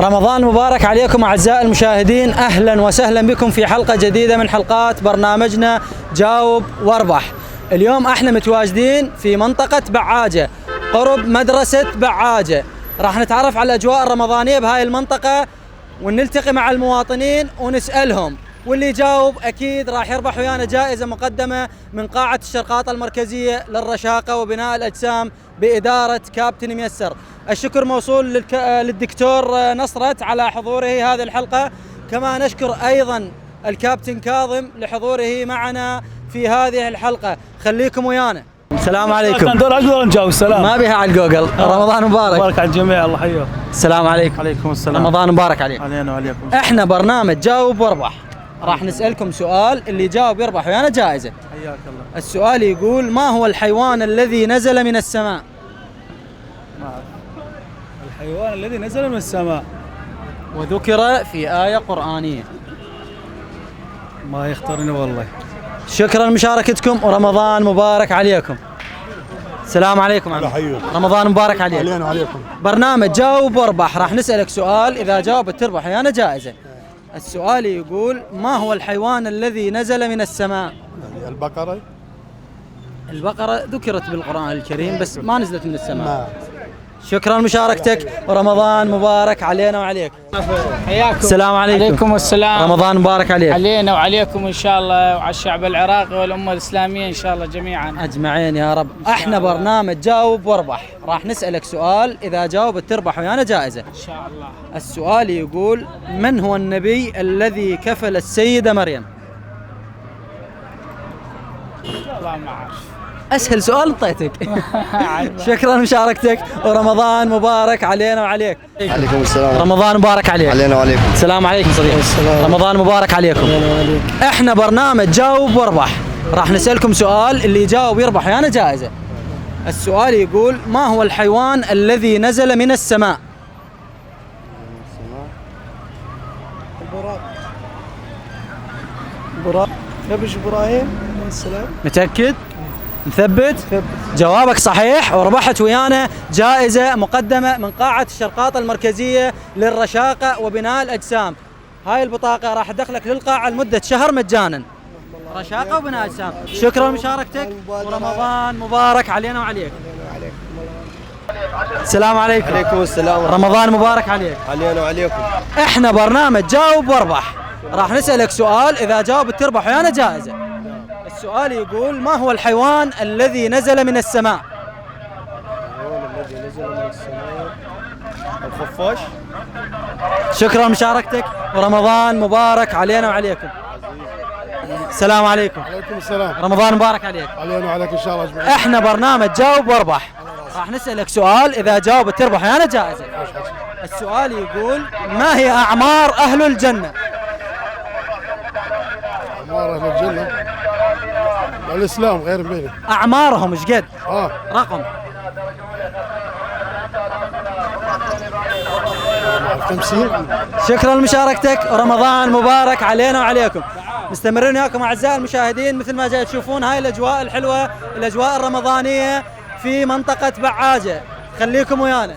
رمضان مبارك عليكم أعزائي المشاهدين، أهلا وسهلا بكم في حلقة جديدة من حلقات برنامجنا جاوب واربح. اليوم احنا متواجدين في منطقة بعاجة قرب مدرسة بعاجة، راح نتعرف على الأجواء الرمضانية بهاي المنطقة ونلتقي مع المواطنين ونسألهم، واللي يجاوب أكيد راح يربح ويانا جائزة مقدمة من قاعة الشرقاطة المركزية للرشاقة وبناء الأجسام بإدارة كابتن ميسر. الشكر موصول للدكتور نصرت على حضوره هذه الحلقة، كما نشكر أيضا الكابتن كاظم لحضوره معنا في هذه الحلقة. خليكم ويانا. السلام عليكم. اقدر نجاوب. السلام. ما بها على الجوجل. رمضان مبارك. مبارك على الجميع، الله يحييك. السلام عليكم. عليكم السلام. رمضان مبارك عليكم. علينا وعليكم. احنا برنامج جاوب واربح، راح نسألكم سؤال، اللي يجاوب يربح ويانا جائزة. حياك الله. السؤال يقول: ما هو الحيوان الذي نزل من السماء؟ ما أعرف. الحيوان الذي نزل من السماء وذكر في آية قرآنية. ما يختارني والله. شكرا لمشاركتكم ورمضان مبارك عليكم. السلام عليكم. رمضان مبارك عليكم. علينا وعليكم. برنامج جاوب واربح، راح نسألك سؤال، إذا جاوبت تربح ويانا جائزة. السؤال يقول: ما هو الحيوان الذي نزل من السماء؟ البقرة. البقرة ذكرت بالقرآن الكريم بس ما نزلت من السماء. شكرا لمشاركتك ورمضان مبارك علينا وعليك. حياكم. السلام عليكم. عليكم السلام. رمضان مبارك عليك. علينا وعليكم ان شاء الله، وعلى الشعب العراقي والامه الاسلاميه ان شاء الله جميعا اجمعين يا رب. احنا برنامج جاوب واربح، راح نسألك سؤال، اذا جاوبت تربح ويانا جائزة ان شاء الله. السؤال يقول: من هو النبي الذي كفل السيدة مريم؟ والله ما اعرف. اسهل سؤال انطيتك. شكرا لمشاركتك ورمضان مبارك علينا وعليك. عليكم السلام. رمضان مبارك عليك. علينا وعليكم. السلام عليكم صديقي. رمضان مبارك عليكم. احنا برنامج جاوب واربح، راح نسألكم سؤال، اللي يجاوب يربح ويانا جائزة. السؤال يقول: ما هو الحيوان الذي نزل من السماء؟ براء. نبش ابراهيم السلام. متأكد؟ مثبت؟ جوابك صحيح، وربحت ويانا جائزة مقدمة من قاعة الشرقاطة المركزية للرشاقة وبناء الأجسام. هاي البطاقة راح تدخلك للقاعة لمدة شهر مجانا. رشاقة وبناء أجسام. شكرا لمشاركتك ورمضان مبارك علينا وعليك. السلام عليكم. عليكم السلام. رمضان مبارك عليك. علينا وعليكم. احنا برنامج جاوب واربح، راح نسألك سؤال، إذا جاوبت تربح ويانا جائزة. السؤال يقول: ما هو الحيوان الذي نزل من السماء؟ الذي نزل من السماء الخفاش. شكرا لمشاركتك ورمضان مبارك علينا وعليكم. السلام عليكم. عليكم السلام. رمضان مبارك عليك. علينا وعليك ان شاء الله اجمعين. احنا برنامج جاوب واربح، راح نسألك سؤال، إذا جاوبت تربح ويانا جائزة. السؤال يقول: ما هي أعمار أهل الجنة؟ أعمار أهل الجنة الإسلام غير بينه. أعمارهم ايش قد؟ رقم. 50. شكرا لمشاركتك ورمضان مبارك علينا وعليكم. مستمرين وياكم أعزائي المشاهدين، مثل ما جاي تشوفون هاي الأجواء الحلوة، الأجواء الرمضانية في منطقة بعاجة. خليكم ويانا.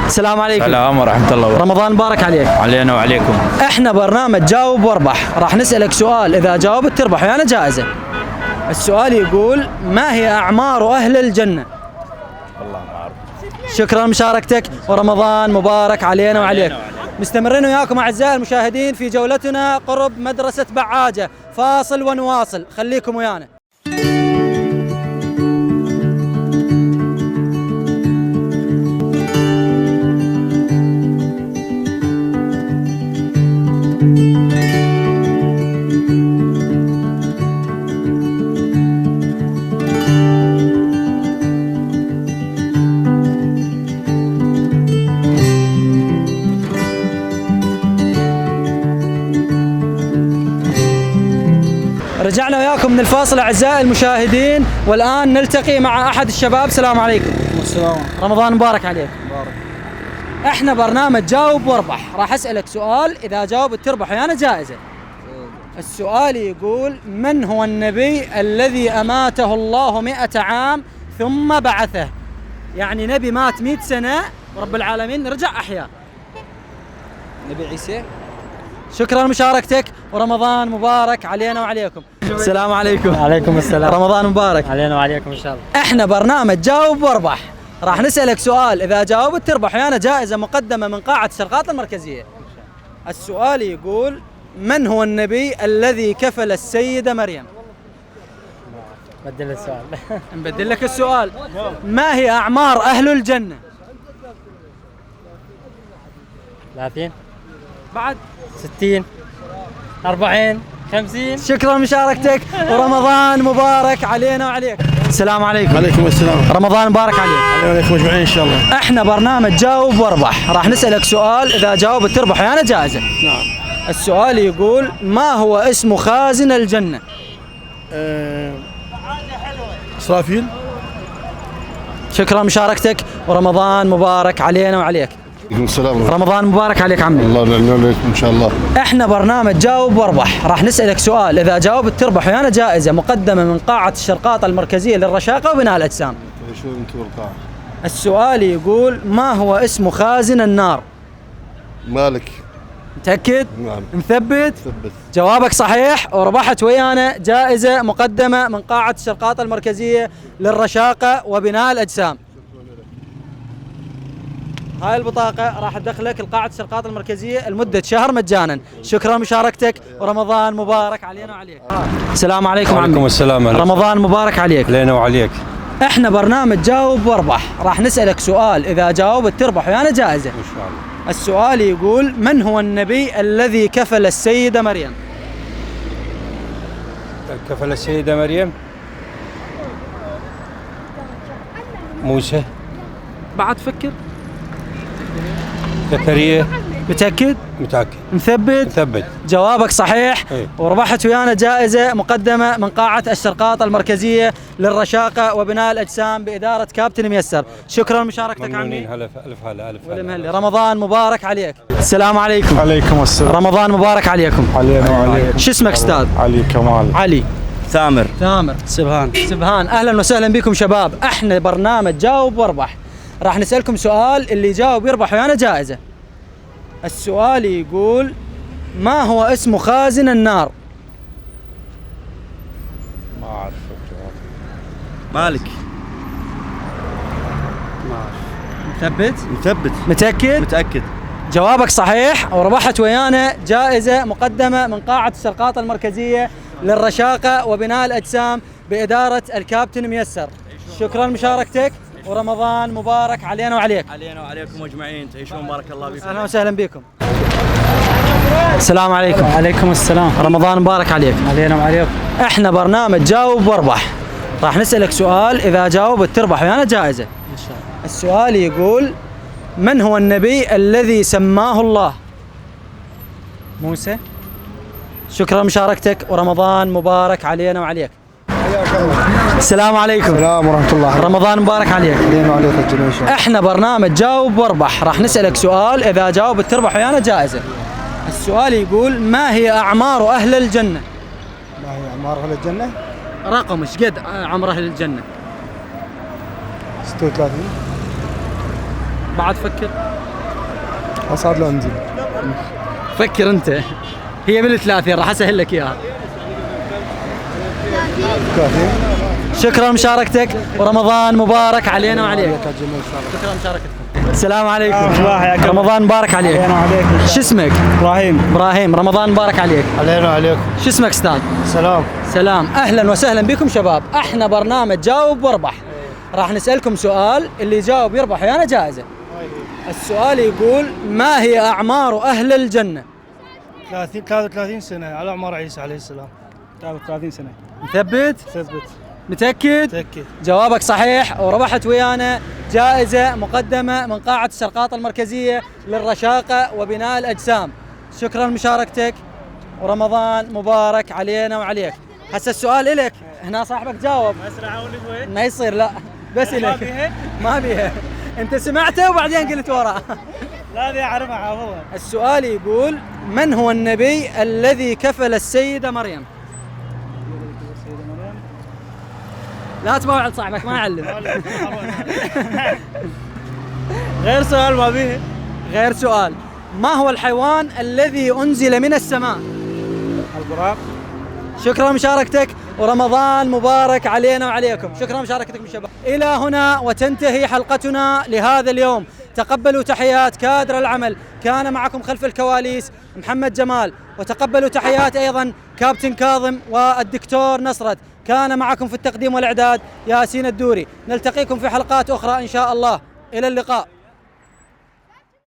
السلام عليكم. السلام ورحمة الله وبركاته. رمضان مبارك عليك. علينا وعليكم. احنا برنامج جاوب واربح، راح نسألك سؤال، إذا جاوبت تربح ويانا جائزة. السؤال يقول: ما هي أعمار أهل الجنة؟ والله ما أعرف. شكرا لمشاركتك ورمضان مبارك علينا وعليك. مستمرين وياكم أعزائي المشاهدين في جولتنا قرب مدرسة بعاجة، فاصل ونواصل، خليكم ويانا. رجعنا وياكم من الفاصل أعزائي المشاهدين، والآن نلتقي مع أحد الشباب. السلام عليكم. السلام. رمضان مبارك عليك. مبارك. احنا برنامج جاوب واربح، راح اسالك سؤال اذا جاوبت تربح ويانا جائزه. السؤال يقول: من هو النبي الذي اماته الله 100 عام ثم بعثه؟ يعني نبي مات 100 سنه ورب العالمين رجع احياه. نبي عيسى. شكرا لمشاركتك ورمضان مبارك علينا وعليكم. السلام عليكم. وعليكم السلام. رمضان مبارك علينا وعليكم ان شاء الله. احنا برنامج جاوب واربح، راح نسألك سؤال اذا جاوبت تربح ويانا جائزة مقدمة من قاعة الشرقاط المركزية. السؤال يقول: من هو النبي الذي كفل السيدة مريم؟ بدل السؤال. نبدل لك السؤال. ما هي اعمار اهل الجنة؟ 30 بعد 60 40 50. شكرا لمشاركتك ورمضان مبارك علينا وعليك. السلام عليكم. عليكم السلام. رمضان مبارك عليك. عليكم اجمعين ان شاء الله. احنا برنامج جاوب واربح، راح نسألك سؤال اذا جاوبت تربح ويانا جائزة. نعم. السؤال يقول: ما هو اسم خازن الجنة؟ إسرافيل. شكرا لمشاركتك ورمضان مبارك علينا وعليك. عليكم السلام. رمضان مبارك عليك عمي. الله يعلم عليكم ان شاء الله. احنا برنامج جاوب واربح، راح نسألك سؤال اذا جاوبت تربح ويانا جائزة مقدمة من قاعة الشرقاط المركزية للرشاقة وبناء الأجسام. شو انتم القاعة؟ السؤال يقول: ما هو اسم خازن النار؟ مالك. متأكد؟ نعم. مثبت؟ ثبت. جوابك صحيح وربحت ويانا جائزة مقدمة من قاعة الشرقاط المركزية للرشاقة وبناء الأجسام. هاي البطاقة راح تدخلك القاعة الشرقاط المركزية لمدة شهر مجانا. شكرا لمشاركتك ورمضان مبارك علينا وعليك. السلام عليكم عمي. وعليكم السلام. رمضان مبارك عليك. علينا وعليك. احنا برنامج جاوب واربح، راح نسألك سؤال اذا جاوبت تربح ويانا جائزة. ان شاء الله. السؤال يقول: من هو النبي الذي كفل السيدة مريم؟ كفل السيدة مريم. موسى. بعد فكر. زكريا. متأكد؟ متأكد. مثبت؟ مثبت. جوابك صحيح. ايه. وربحت ويانا جائزة مقدمة من قاعة الشرقاط المركزية للرشاقة وبناء الأجسام بإدارة كابتن ميسر. شكرا لمشاركتك عمي. هلا ألف هلا ألف هلا. رمضان مبارك عليك. السلام عليكم. عليكم السلام. رمضان مبارك عليكم. علينا وعليكم. شو اسمك استاذ؟ علي كمال. علي. ثامر. ثامر. سبهان. اهلا وسهلا بكم شباب. احنا برنامج جاوب واربح، راح نسألكم سؤال اللي يجاوب يربح ويانا جائزة. السؤال يقول: ما هو اسم خازن النار؟ ما اعرف. مالك. مثبت؟ مثبت. متأكد؟ متأكد. جوابك صحيح وربحت ويانا جائزة مقدمة من قاعة الشرقاط المركزية للرشاقة وبناء الأجسام بإدارة الكابتن ميسر. شكرا لمشاركتك ورمضان مبارك علينا وعليك. علينا وعليكم اجمعين، تعيشون بارك الله فيكم. اهلا وسهلا بكم. السلام عليكم. وعليكم السلام. رمضان مبارك عليك. علينا وعليكم. احنا برنامج جاوب واربح، راح نسألك سؤال اذا جاوبت تربح ويانا جائزة ان شاء الله. السؤال يقول: من هو النبي الذي سماه الله؟ موسى. شكرا لمشاركتك ورمضان مبارك علينا وعليك. السلام عليكم. السلام ورحمة الله. رمضان مبارك عليك. علينا وعليك الجميع ان شاء الله. احنا برنامج جاوب واربح، راح نسألك سؤال اذا جاوبت تربح ويانا جائزة. السؤال يقول: ما هي اعمار اهل الجنة؟ ما هي اعمار اهل الجنة؟ رقم ايش قد عمر اهل الجنة؟ 36. بعد فكر. اصعد لو انزل. فكر انت. هي من 30 راح اسهل لك اياها. 30. شكرا لمشاركتك ورمضان مبارك علينا وعليك. شكرا لمشاركتكم. السلام عليكم. رمضان مبارك عليك. علينا وعليكم. شو اسمك؟ ابراهيم. ابراهيم. رمضان مبارك عليك. علينا وعليكم. شو اسمك استاذ؟ سلام. سلام. اهلا وسهلا بكم شباب. احنا برنامج جاوب واربح، راح نسألكم سؤال اللي يجاوب يربح ويانا جائزة. السؤال يقول: ما هي اعمار اهل الجنة؟ 33 سنة على عمر عيسى عليه السلام. 33 سنة. مثبت؟ ثبت. متأكد؟ متأكد. جوابك صحيح وربحت ويانا جائزة مقدمة من قاعة الشرقاط المركزية للرشاقة وبناء الأجسام. شكرا لمشاركتك ورمضان مبارك علينا وعليك. هسه السؤال إلك، هنا صاحبك جاوب. اسرع اول شوي. ما يصير لا. بس لك ما بيها. انت سمعته وبعدين قلت وراه. لا ذي اعرفها حافظها. السؤال يقول: من هو النبي الذي كفل السيدة مريم؟ لا تباوع صاحبك ما يعلم. غير سؤال ما به. غير سؤال. ما هو الحيوان الذي أنزل من السماء؟ البراق. شكرا مشاركتك، ورمضان مبارك علينا وعليكم. شكرا مشاركتكم الشباب. إلى هنا وتنتهي حلقتنا لهذا اليوم. تقبلوا تحيات كادر العمل، كان معكم خلف الكواليس محمد جمال، وتقبلوا تحيات أيضا كابتن كاظم والدكتور نصرت، كان معكم في التقديم والإعداد ياسين الدوري. نلتقيكم في حلقات أخرى إن شاء الله. إلى اللقاء.